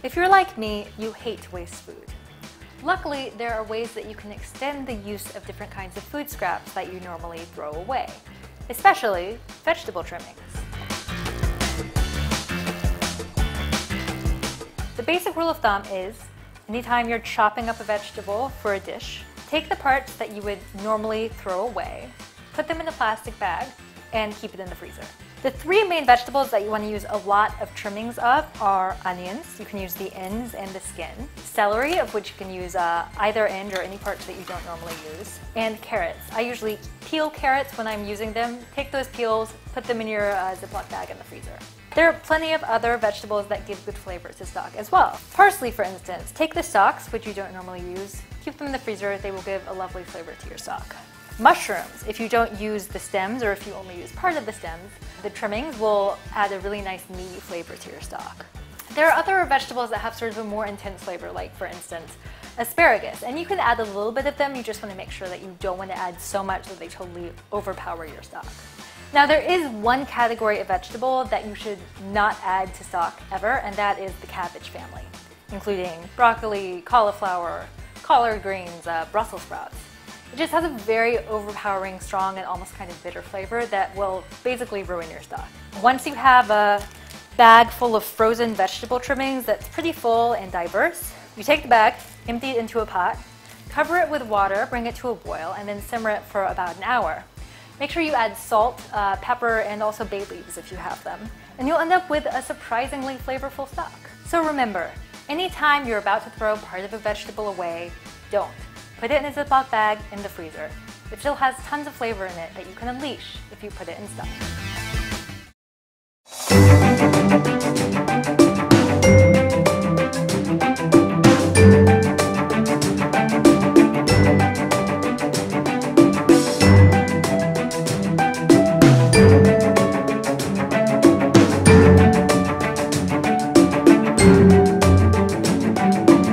If you're like me, you hate to waste food. Luckily, there are ways that you can extend the use of different kinds of food scraps that you normally throw away, especially vegetable trimmings. The basic rule of thumb is, anytime you're chopping up a vegetable for a dish, take the parts that you would normally throw away, put them in a plastic bag, and keep it in the freezer. The three main vegetables that you want to use a lot of trimmings of are onions, you can use the ends and the skin, celery, of which you can use either end or any parts that you don't normally use, and carrots. I usually peel carrots when I'm using them. Take those peels, put them in your Ziploc bag in the freezer. There are plenty of other vegetables that give good flavor to stock as well. Parsley, for instance. Take the stalks, which you don't normally use, keep them in the freezer, they will give a lovely flavor to your stock. Mushrooms, if you don't use the stems or if you only use part of the stems, the trimmings will add a really nice meaty flavor to your stock. There are other vegetables that have sort of a more intense flavor, like for instance, asparagus, and you can add a little bit of them, you just want to make sure that you don't want to add so much that they totally overpower your stock. Now there is one category of vegetable that you should not add to stock ever, and that is the cabbage family, including broccoli, cauliflower, collard greens, Brussels sprouts. It just has a very overpowering, strong, and almost kind of bitter flavor that will basically ruin your stock. Once you have a bag full of frozen vegetable trimmings that's pretty full and diverse, you take the bag, empty it into a pot, cover it with water, bring it to a boil, and then simmer it for about an hour. Make sure you add salt, pepper, and also bay leaves if you have them, and you'll end up with a surprisingly flavorful stock. So remember, anytime you're about to throw part of a vegetable away, don't. Put it in a Ziploc bag in the freezer. It still has tons of flavor in it that you can unleash if you put it in stock.